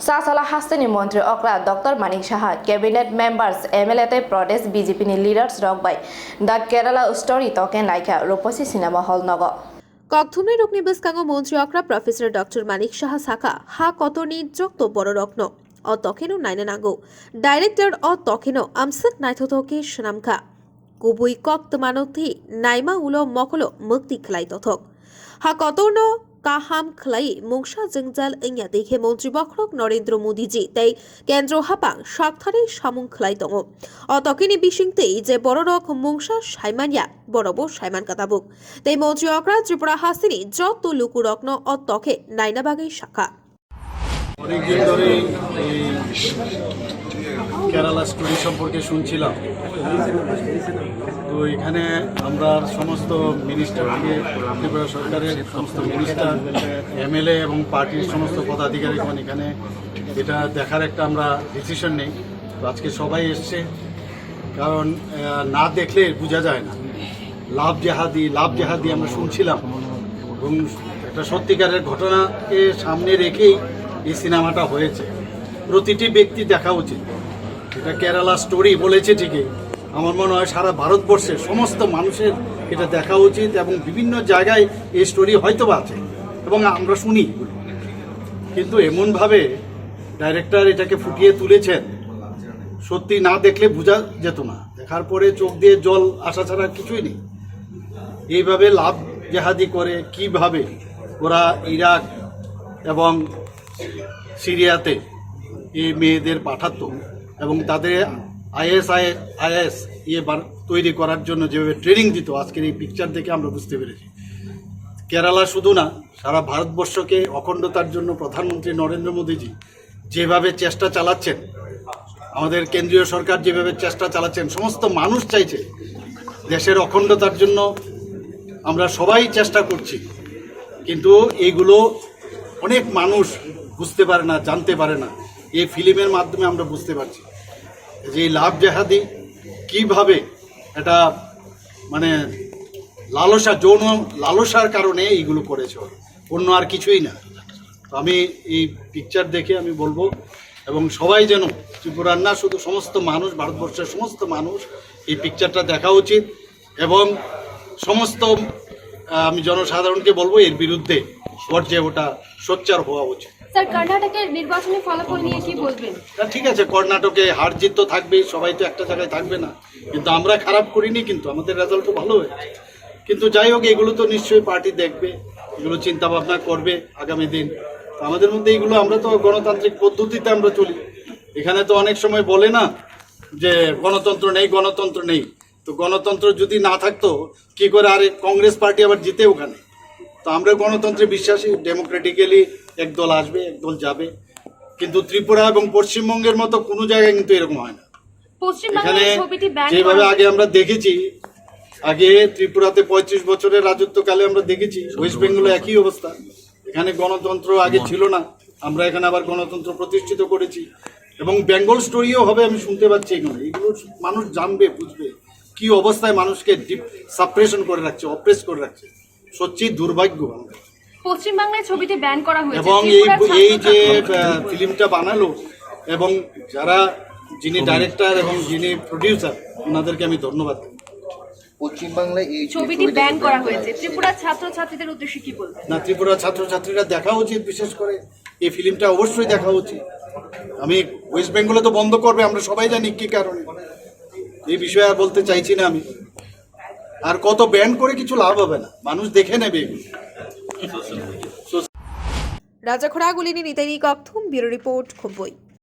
Sasala Hastani Mantri okra Dr. Manik Saha, cabinet members, MLA Protest BJP leaders rock by the Kerala story token like a Roposi Cinema Hall Nogo. ককথুমে Rukni বেসকাঙ্গ মন্ত্রী অকরা professor doctor Manik Saha Sakha হা কতনি যক্ত বড় রত্ন অ তখেনো Naina নাগো director অ তখেনো আমসক নাইথোথকে সনামখা কুবুই কক্ত মানথি নাইমা উলো মকলো মুক্তি খলাই তথক হা কতনো কাহাম খলাই মুংসা জংজাল ইংয়া দেখে মন্ত্রী বখরক নরেন্দ্র মোদীজি তাই কেন্দ্র হাপাং সাকথারে সামুং খলাই দङ অ তকেনি বিশিংতেই যে বড় রক মুংসা সাইমানিয়া বড়ব সাইমান কাতাবুক তাই মন্ত্রী অকরা ত্রিপুরা হাসিনি যত লুকু রত্ন অ তকে নাইনাবাগেই শাখা অনেকদিন ধরে এই কেরালা স্টোরি সম্পর্কে শুনছিলাম। তো এখানে আমরা সমস্ত মিনিস্টার থেকে ত্রিপুরা সরকারের সমস্ত মিনিস্টার, MLA এবং পার্টির সমস্ত পদাধিকারীগণ এখানে এটা দেখার একটা আমরা ডিসিশন নেই। তো আজকে সবাই এসছে, কারণ না দেখলে বোঝা যায় না। লাভ জেহাদি আমরা শুনছিলাম এবং একটা সত্যিকারের ঘটনাকে সামনে রেখেই এই সিনেমাটা হয়েছে। প্রতিটি ব্যক্তি দেখা উচিত। এটা কেরালা স্টোরি বলেছে ঠিকই, আমার মনে হয় সারা ভারতবর্ষের সমস্ত মানুষের এটা দেখা উচিত এবং বিভিন্ন জায়গায় এই স্টোরি হয়তো আছে এবং আমরা শুনি, কিন্তু এমনভাবে ডাইরেক্টর এটাকে ফুটিয়ে তুলেছেন, সত্যি না দেখলে বোঝা যেত না। দেখার পরে চোখ দিয়ে জল আসা ছাড়া কিছুই নেই। এইভাবে লাভ জেহাদি করে কিভাবে ওরা ইরাক এবং সিরিয়াতে এই মেয়েদের পাঠাতো এবং তাদের IAS তৈরি করার জন্য যেভাবে ট্রেনিং দিত, আজকের এই পিকচার দেখে আমরা বুঝতে পেরেছি। কেরালা শুধু না, সারা ভারতবর্ষকে অখণ্ডতার জন্য প্রধানমন্ত্রী নরেন্দ্র মোদীজি যেভাবে চেষ্টা চালাচ্ছেন, আমাদের কেন্দ্রীয় সরকার যেভাবে চেষ্টা চালাচ্ছেন, সমস্ত মানুষ চাইছে দেশের অখণ্ডতার জন্য। আমরা সবাই চেষ্টা করছি, কিন্তু এইগুলো অনেক মানুষ বুঝতে পারে না, জানতে পারে না। এই ফিল্মের মাধ্যমে আমরা বুঝতে পারছি যে এই লাভ জেহাদি কীভাবে এটা মানে লালসা, যৌন লালসার কারণে এইগুলো করেছে, অন্য আর কিছুই না। তো আমি এই পিকচার দেখে আমি বলবো, এবং সবাই যেন ত্রিপুরার না শুধু সমস্ত মানুষ, ভারতবর্ষের সমস্ত মানুষ এই পিকচারটা দেখা উচিত এবং সমস্ত আমি জনসাধারণকে বলবো এর বিরুদ্ধে পর্যায়ে ওটা সোচ্চার হওয়া উচিত। স্যার, কর্ণাটকের নির্বাচনী ফলাফল নিয়ে কি বলবেন? ঠিক আছে, কর্ণাটকে হার জিত তো থাকবেই, সবাই তো একটা জায়গায় থাকবে না, কিন্তু আমরা খারাপ করিনি, কিন্তু আমাদের রেজাল্ট তো ভালো হয়েছে। কিন্তু যাই হোক, এগুলো তো নিশ্চয়ই পার্টি দেখবে, এগুলো চিন্তা ভাবনা করবে আগামী দিন। তো আমাদের মধ্যে এগুলো, আমরা তো গণতান্ত্রিক পদ্ধতিতে আমরা চলি। এখানে তো অনেক সময় বলে না যে গণতন্ত্র নেই। তো গণতন্ত্র যদি না থাকতো কি করে আর কংগ্রেস পার্টি আবার জিতে ওখানে? তো আমরা গণতন্ত্রে বিশ্বাসী, ডেমোক্রেটিক্যালি এক দল আসবে, এক দল যাবে। কিন্তু ত্রিপুরা এবং পশ্চিমবঙ্গের মতো কোনো জায়গায় কিন্তু এরকম হয় না। এখানে যেভাবে আগে আমরা দেখেছি, আগে ত্রিপুরাতে 35 বছরের রাজত্বকালে আমরা দেখেছি, ওয়েস্ট বেঙ্গলে একই অবস্থা। এখানে গণতন্ত্র আগে ছিল না, আমরা এখানে আবার গণতন্ত্র প্রতিষ্ঠিত করেছি এবং বেঙ্গল স্টোরিও হবে আমি শুনতে পাচ্ছি। এখানে এগুলো মানুষ জানবে, বুঝবে কি অবস্থায় মানুষকে সাপ্রেশন করে রাখছে, অপ্রেস করে রাখছে। সত্যি দুর্ভাগ্য। পশ্চিমবাংলায় ছবিটি ব্যান করা হয়েছে এবং এই যে ফিল্মটা বানালো এবং যিনি ডাইরেক্টর এবং যিনি প্রডিউসার, ওনাদেরকে আমি ধন্যবাদ দিই। পশ্চিমবাংলায় এই ছবিটি ব্যান করা হয়েছে, ত্রিপুরার ছাত্রছাত্রীদের উদ্দেশ্যে কি বলবেন? না, ত্রিপুরার ছাত্রছাত্রীরা দেখা উচিত, বিশেষ করে এই ফিল্মটা অবশ্যই দেখা উচিত। আমি ওয়েস্ট বেঙ্গলে তো বন্ধ করবে, আমরা সবাই জানি কি কারণে। এই বিষয়ে আর বলতে চাইছি না আমি। আর কত ব্যান করে কিছু লাভ হবে না, মানুষ দেখে নেবে। রাজা খোড়াগুলিনী নিতাই ককথুম, ব্যুরো রিপোর্ট, খুম্পুই।